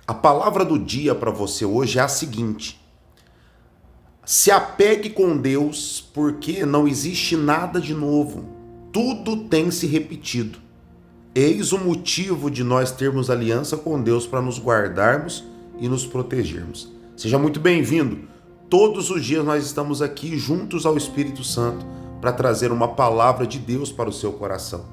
A palavra do dia para você hoje é a seguinte: se apegue com Deus, porque não existe nada de novo. Tudo tem se repetido. Eis o motivo de nós termos aliança com Deus para nos guardarmos e nos protegermos. Seja muito bem-vindo. Todos os dias nós estamos aqui juntos ao Espírito Santo para trazer uma palavra de Deus para o seu coração.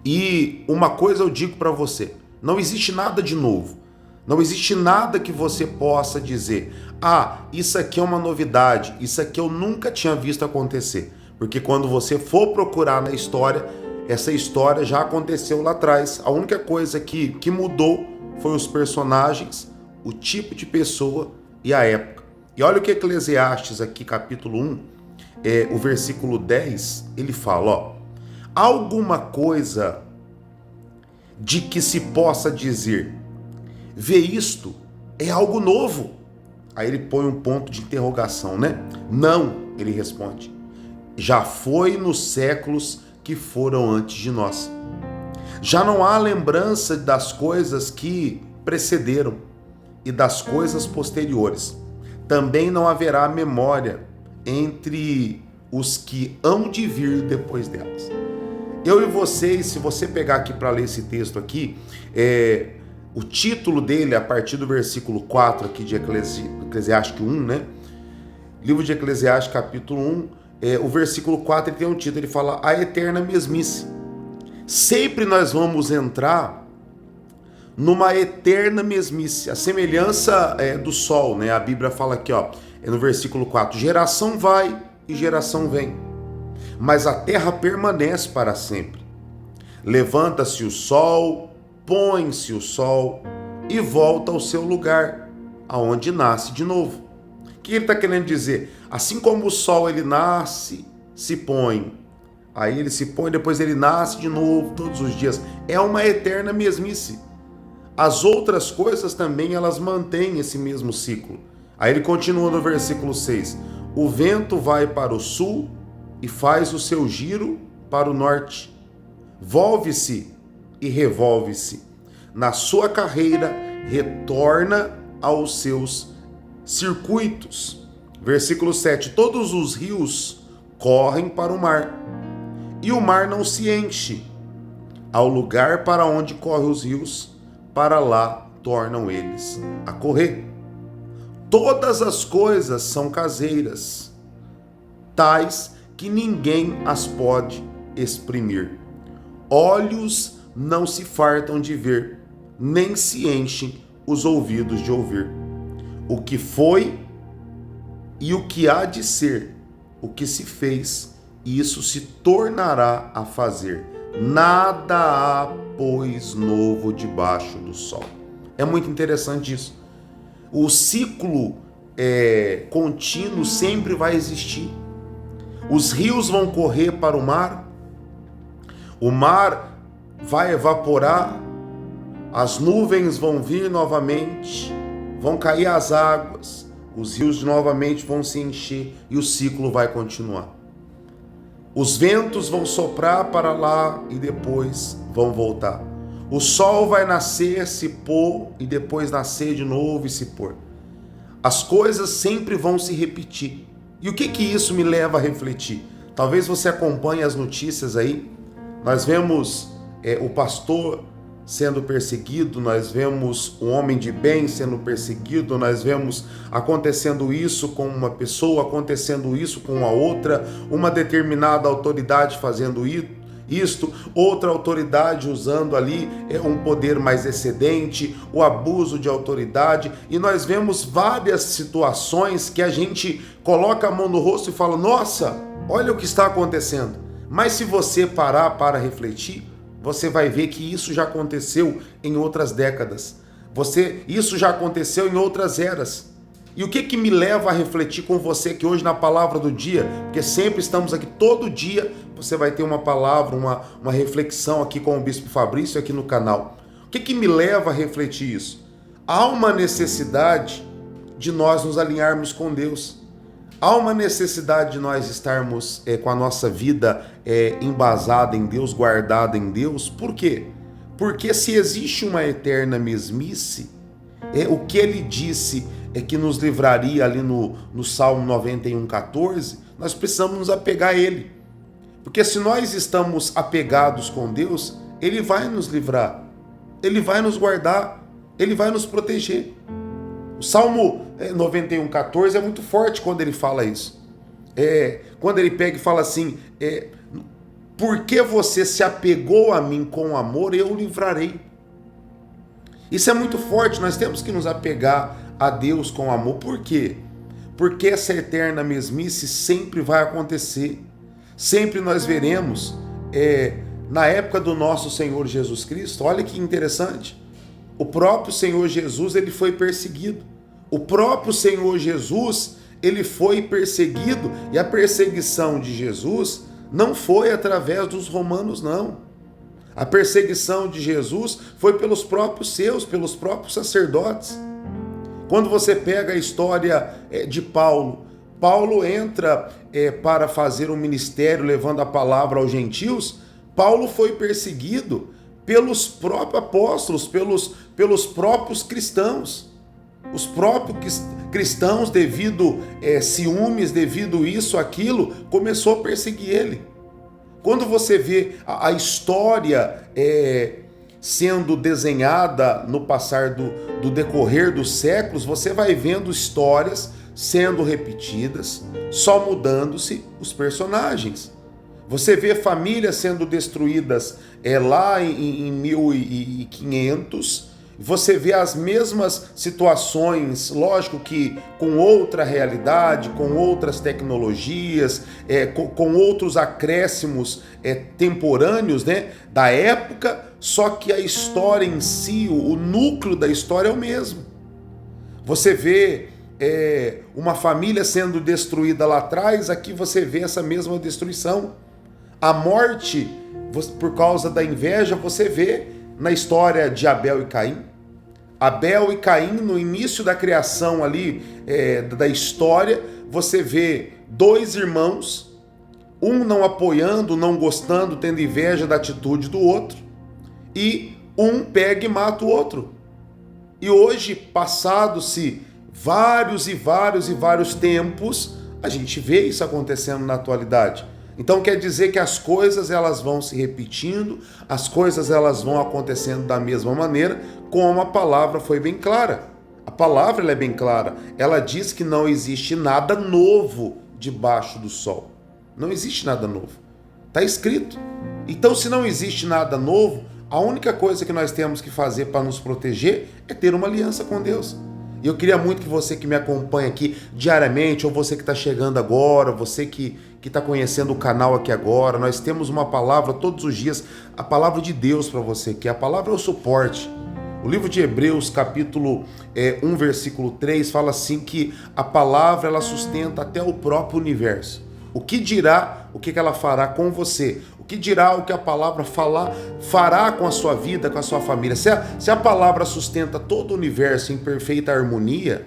E uma coisa eu digo para você: não existe nada de novo. Não existe nada que você possa dizer: ah, isso aqui é uma novidade, isso aqui eu nunca tinha visto acontecer. Porque quando você for procurar na história, essa história já aconteceu lá atrás. A única coisa que mudou foi os personagens, o tipo de pessoa e a época. E olha o que Eclesiastes aqui, capítulo 1, o versículo 10, ele fala, ó: alguma coisa de que se possa dizer, vê isto, é algo novo. Aí ele põe um ponto de interrogação, né? Não, ele responde, já foi nos séculos que foram antes de nós. Já não há lembrança das coisas que precederam e das coisas posteriores. Também não haverá memória entre os que hão de vir depois delas. Eu e vocês, se você pegar aqui para ler esse texto aqui, o título dele, a partir do versículo 4 aqui de Eclesiastes 1, né? Livro de Eclesiastes, capítulo 1, o versículo 4, ele tem um título, ele fala: a eterna mesmice. Sempre nós vamos entrar numa eterna mesmice, a semelhança do sol, né? A Bíblia fala aqui, ó, no versículo 4, geração vai e geração vem, mas a terra permanece para sempre. Levanta-se o sol, põe-se o sol e volta ao seu lugar, aonde nasce de novo. O que ele está querendo dizer? Assim como o sol ele nasce, se põe, aí ele se põe, depois ele nasce de novo todos os dias. É uma eterna mesmice. As outras coisas também elas mantêm esse mesmo ciclo. Aí ele continua no versículo 6. O vento vai para o sul e faz o seu giro para o norte. Volve-se e revolve-se. Na sua carreira, retorna aos seus circuitos. Versículo 7. Todos os rios correm para o mar, e o mar não se enche. Ao lugar para onde correm os rios, para lá tornam eles a correr. Todas as coisas são caseiras, tais que ninguém as pode exprimir. Olhos não se fartam de ver, nem se enchem os ouvidos de ouvir. O que foi e o que há de ser, o que se fez, isso se tornará a fazer. Nada há, pois, novo debaixo do sol. É muito interessante isso. O ciclo contínuo sempre vai existir. Os rios vão correr para o mar vai evaporar, as nuvens vão vir novamente, vão cair as águas, os rios novamente vão se encher e o ciclo vai continuar. Os ventos vão soprar para lá e depois vão voltar. O sol vai nascer, se pôr e depois nascer de novo e se pôr. As coisas sempre vão se repetir. E o que isso me leva a refletir? Talvez você acompanhe as notícias aí. Nós vemos o pastor sendo perseguido, nós vemos o homem de bem sendo perseguido, nós vemos acontecendo isso com uma pessoa, acontecendo isso com a outra, uma determinada autoridade fazendo isto, outra autoridade usando ali um poder mais excedente, o abuso de autoridade, e nós vemos várias situações que a gente coloca a mão no rosto e fala: nossa, olha o que está acontecendo. Mas se você parar para refletir, você vai ver que isso já aconteceu em outras décadas. Isso já aconteceu em outras eras. E o que me leva a refletir com você que hoje na palavra do dia, porque sempre estamos aqui, todo dia você vai ter uma palavra, uma reflexão aqui com o Bispo Fabrício aqui no canal. O que me leva a refletir isso? Há uma necessidade de nós nos alinharmos com Deus. Há uma necessidade de nós estarmos com a nossa vida embasada em Deus, guardada em Deus. Por quê? Porque se existe uma eterna mesmice, O que ele disse é que nos livraria ali no Salmo 91:14, nós precisamos nos apegar a ele. Porque se nós estamos apegados com Deus, ele vai nos livrar, ele vai nos guardar, ele vai nos proteger. O Salmo 91:14 é muito forte quando ele fala isso. Quando ele pega e fala assim, porque você se apegou a mim com amor, eu o livrarei. Isso é muito forte, nós temos que nos apegar a Deus com amor. Por quê? Porque essa eterna mesmice sempre vai acontecer. Sempre nós veremos, na época do nosso Senhor Jesus Cristo, olha que interessante, o próprio Senhor Jesus, ele foi perseguido. O próprio Senhor Jesus, ele foi perseguido, e a perseguição de Jesus não foi através dos romanos, não. A perseguição de Jesus foi pelos próprios seus, pelos próprios sacerdotes. Quando você pega a história de Paulo, Paulo entra para fazer um ministério levando a palavra aos gentios. Paulo foi perseguido pelos próprios apóstolos, pelos próprios cristãos. Os próprios cristãos, devido ciúmes, devido isso, aquilo, começou a perseguir ele. Quando você vê a história sendo desenhada no passar do decorrer dos séculos, você vai vendo histórias sendo repetidas, só mudando-se os personagens. Você vê famílias sendo destruídas lá em 1500, você vê as mesmas situações, lógico que com outra realidade, com outras tecnologias, com outros acréscimos temporâneos, né, da época, só que a história em si, o núcleo da história é o mesmo. Você vê uma família sendo destruída lá atrás, aqui você vê essa mesma destruição. A morte, por causa da inveja, você vê na história de Abel e Caim. Abel e Caim, no início da criação ali, da história, você vê dois irmãos, um não apoiando, não gostando, tendo inveja da atitude do outro, e um pega e mata o outro. E hoje, passados-se vários tempos, a gente vê isso acontecendo na atualidade. Então quer dizer que as coisas elas vão se repetindo, as coisas elas vão acontecendo da mesma maneira, como a palavra foi bem clara. A palavra ela é bem clara. Ela diz que não existe nada novo debaixo do sol. Não existe nada novo. Está escrito. Então, se não existe nada novo, a única coisa que nós temos que fazer para nos proteger é ter uma aliança com Deus. E eu queria muito que você que me acompanha aqui diariamente, ou você que está chegando agora, você que está conhecendo o canal aqui agora, nós temos uma palavra todos os dias, a palavra de Deus para você, que a palavra é o suporte. O livro de Hebreus, capítulo 1, versículo 3, fala assim que a palavra ela sustenta até o próprio universo. O que dirá, o que ela fará com você? O que dirá o que a palavra fará com a sua vida, com a sua família? Se a palavra sustenta todo o universo em perfeita harmonia,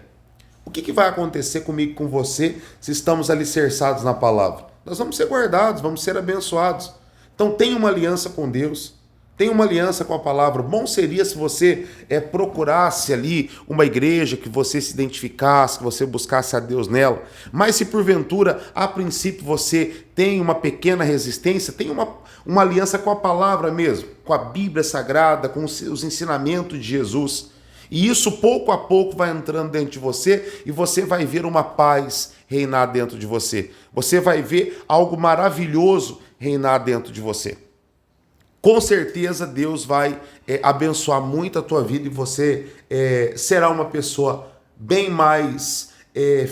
o que vai acontecer comigo e com você se estamos alicerçados na palavra? Nós vamos ser guardados, vamos ser abençoados. Então tenha uma aliança com Deus, tenha uma aliança com a palavra. Bom seria se você procurasse ali uma igreja, que você se identificasse, que você buscasse a Deus nela. Mas se porventura, a princípio, você tem uma pequena resistência, tem uma aliança com a palavra mesmo, com a Bíblia Sagrada, com os ensinamentos de Jesus. E isso pouco a pouco vai entrando dentro de você e você vai ver uma paz reinar dentro de você. Você vai ver algo maravilhoso reinar dentro de você. Com certeza Deus vai abençoar muito a tua vida e você será uma pessoa bem mais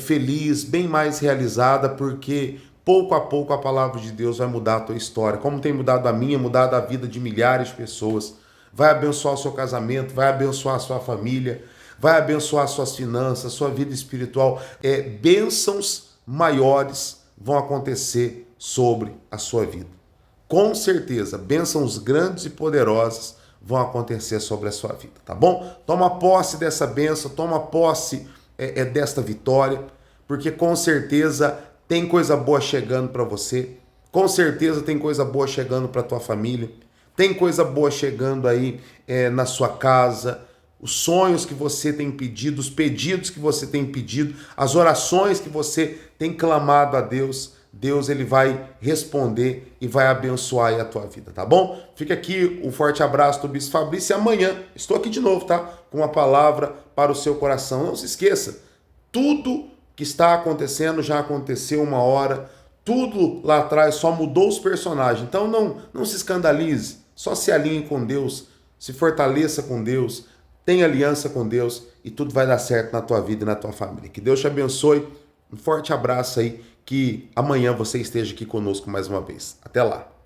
feliz, bem mais realizada, porque pouco a pouco a palavra de Deus vai mudar a tua história, como tem mudado a minha, mudado a vida de milhares de pessoas. Vai abençoar o seu casamento, vai abençoar a sua família, vai abençoar suas finanças, sua vida espiritual. Bênçãos maiores vão acontecer sobre a sua vida. Com certeza, bênçãos grandes e poderosas vão acontecer sobre a sua vida, tá bom? Toma posse dessa bênção, toma posse desta vitória, porque com certeza tem coisa boa chegando para você, com certeza tem coisa boa chegando para tua família, tem coisa boa chegando aí na sua casa, os sonhos que você tem pedido, os pedidos que você tem pedido, as orações que você tem clamado a Deus, Deus ele vai responder e vai abençoar aí a tua vida, tá bom? Fica aqui um forte abraço do Bispo Fabrício e amanhã estou aqui de novo, tá? Com uma palavra para o seu coração. Não se esqueça, tudo que está acontecendo já aconteceu uma hora, tudo lá atrás só mudou os personagens. Então não se escandalize, só se alinhe com Deus, se fortaleça com Deus, tenha aliança com Deus e tudo vai dar certo na tua vida e na tua família. Que Deus te abençoe. Um forte abraço aí, que amanhã você esteja aqui conosco mais uma vez. Até lá.